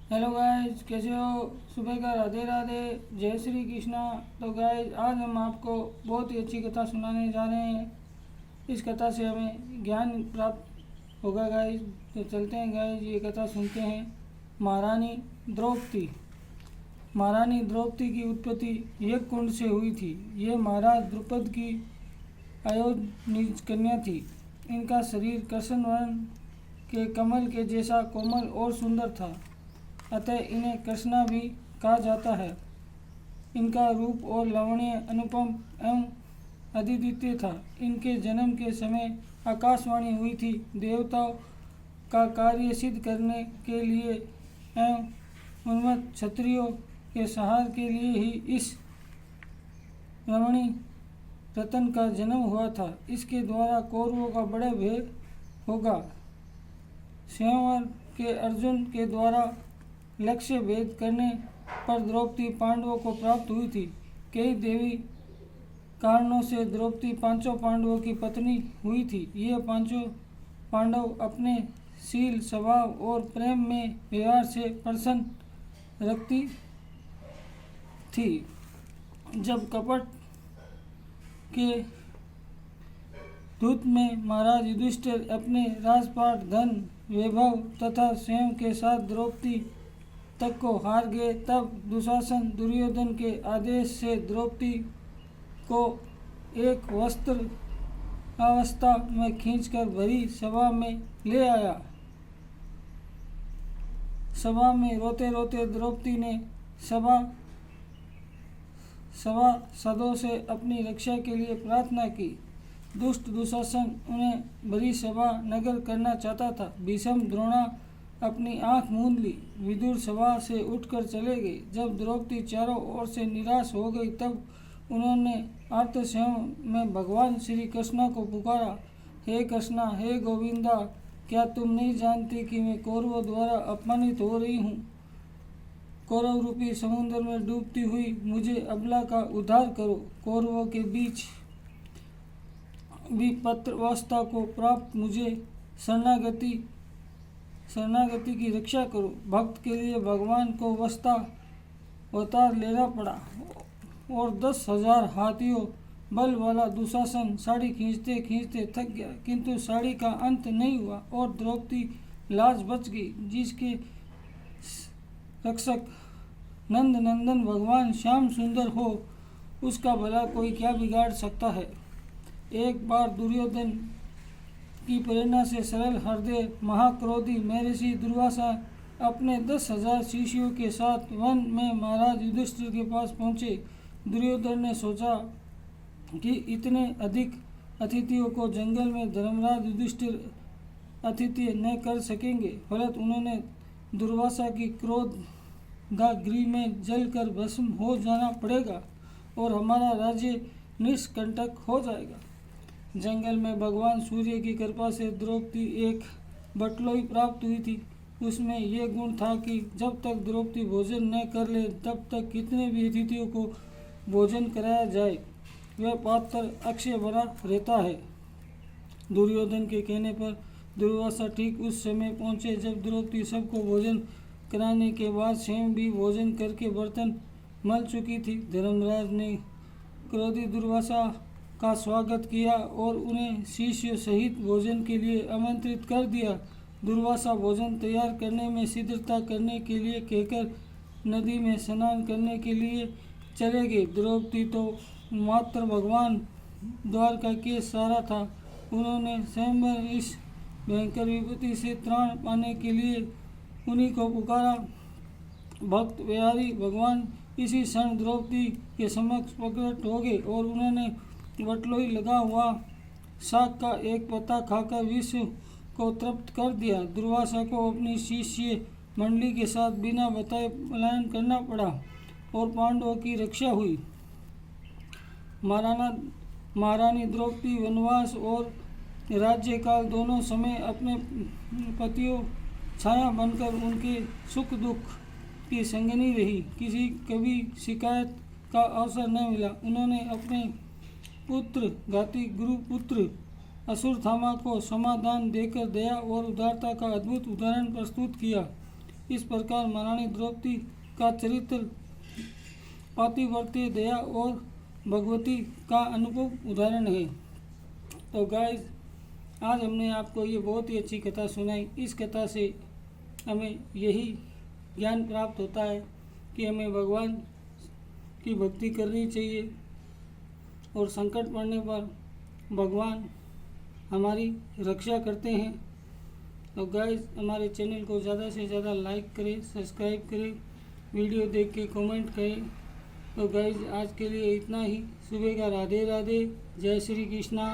Hello guys, कैसे हो? सुबह का राधे राधे, जय श्री कृष्णा। तो गाइज, आज हम आपको बहुत ही अच्छी कथा सुनाने जा रहे हैं। इस कथा से हमें ज्ञान प्राप्त होगा गाइज। तो चलते हैं गाइज, ये कथा सुनते हैं। महारानी द्रौपदी। महारानी द्रौपदी की उत्पत्ति यज्ञ कुंड से हुई थी। ये महाराज द्रुपद की अयोनिज कन्या थी। इनका शरीर कृष्ण वर्ण के कमल के जैसा कोमल और सुंदर था, अतः इन्हें कृष्णा भी कहा जाता है। इनका रूप और लावण्य अनुपम एवं अद्वितीय था। इनके जन्म के समय आकाशवाणी हुई थी। देवताओं का कार्य सिद्ध करने के लिए एवं उन्मत्त क्षत्रियों के सहार के लिए ही इस रमणी रतन का जन्म हुआ था। इसके द्वारा कौरवों का बड़ा भय होगा। स्वयंवर के अर्जुन के द्वारा लक्ष्य भेद करने पर द्रौपदी पांडवों को प्राप्त हुई थी। कई देवी कारणों से द्रौपदी पांचों पांडवों की पत्नी हुई थी। ये पांचों पांडव अपने शील, स्वभाव और प्रेम में व्यवहार से प्रसन्न रखती थी। जब कपट के दूत में महाराज युधिष्ठिर अपने राजपाट, धन, वैभव तथा स्वयं के साथ द्रौपदी तक को हार गए, तब दुशासन दुर्योधन के आदेश से द्रौपदी को एक वस्त्र अवस्था में खींचकर भरी सभा में ले आया। सभा में रोते रोते द्रौपदी ने सभासदों से अपनी रक्षा के लिए प्रार्थना की। दुष्ट दुशासन उन्हें भरी सभा नगर करना चाहता था। भीष्म, द्रोणा अपनी आंख मूंद ली। विदुर सभा से उठकर चले गए। जब द्रौपदी चारों ओर से निराश हो गई, तब उन्होंने आर्तस्वरम में भगवान श्री कृष्ण को पुकारा, हे कृष्णा, हे गोविंदा, क्या तुम नहीं जानते कि मैं कौरवों द्वारा अपमानित हो रही हूँ? कौरव रूपी समुद्र में डूबती हुई मुझे अबला का उद्धार करो। कौरवों के बीच विपत्र अवस्था को प्राप्त मुझे शरणागति की रक्षा करो। भक्त के लिए भगवान को वस्ता अवतार लेना पड़ा और 10,000 हाथियों बल वाला दुशासन साड़ी खींचते खींचते थक गया, किंतु साड़ी का अंत नहीं हुआ और द्रौपदी लाज बच गई। जिसके रक्षक नंद नंदन भगवान श्याम सुंदर हो, उसका भला कोई क्या बिगाड़ सकता है। एक बार दुर्योधन की प्रेरणा से सरल हृदय महाक्रोधी महर्षि दुर्वासा अपने 10,000 शिष्यों के साथ वन में महाराज युधिष्ठिर के पास पहुँचे। दुर्योधन ने सोचा कि इतने अधिक अतिथियों को जंगल में धर्मराज युधिष्ठिर आतिथ्य न कर सकेंगे। फलत उन्होंने दुर्वासा की क्रोधाग्नि में जलकर भस्म हो जाना पड़ेगा और हमारा राज्य निष्कंटक हो जाएगा। जंगल में भगवान सूर्य की कृपा से द्रौपदी एक बटलोई प्राप्त हुई थी। उसमें यह गुण था कि जब तक द्रौपदी भोजन न कर ले, तब तक कितने भी अतिथियों को भोजन कराया जाए, वह पात्र अक्षय बना रहता है। दुर्योधन के कहने पर दुर्वासा ठीक उस समय पहुँचे जब द्रौपदी सबको भोजन कराने के बाद स्वयं भी भोजन करके बर्तन मल चुकी थी। धर्मराज ने क्रोधी दुर्वासा का स्वागत किया और उन्हें शिष्य सहित भोजन के लिए आमंत्रित कर दिया। दुर्वासा भोजन तैयार करने में शीघ्रता करने के लिए कहकर नदी में स्नान करने के लिए चले गए। द्रौपदी तो मात्र भगवान द्वारका के सहारा था। उन्होंने स्वयं इस भयंकर विपत्ति से त्राण पाने के लिए उन्हीं को पुकारा। भक्त बिहारी भगवान इसी क्षण द्रौपदी के समक्ष प्रकट हो गए और उन्होंने बटलोई लगा हुआ शाक का एक पत्ता खाकर विश्व को तृप्त कर दिया। दुर्वासा को अपनी शिष्य मंडली के साथ बिना बताए पलायन करना पड़ा और पांडवों की रक्षा हुई। महारानी द्रौपदी वनवास और राज्यकाल दोनों समय अपने पतियों छाया बनकर उनके सुख दुख की संगिनी रही। कभी शिकायत का अवसर न मिला। उन्होंने अपने पुत्र घाती गुरुपुत्र असुरथामा को समाधान देकर दया और उदारता का अद्भुत उदाहरण प्रस्तुत किया। इस प्रकार महारानी द्रौपदी का चरित्र पातिव्रत्य, दया और भगवती का अनुपम उदाहरण है। तो गाइस, आज हमने आपको ये बहुत ही अच्छी कथा सुनाई। इस कथा से हमें यही ज्ञान प्राप्त होता है कि हमें भगवान की भक्ति करनी चाहिए और संकट पड़ने पर भगवान हमारी रक्षा करते हैं। तो गाइस, हमारे चैनल को ज़्यादा से ज़्यादा लाइक करें, सब्सक्राइब करें, वीडियो देख के कमेंट करें। तो गाइस, आज के लिए इतना ही। सुबह का राधे राधे, जय श्री कृष्णा।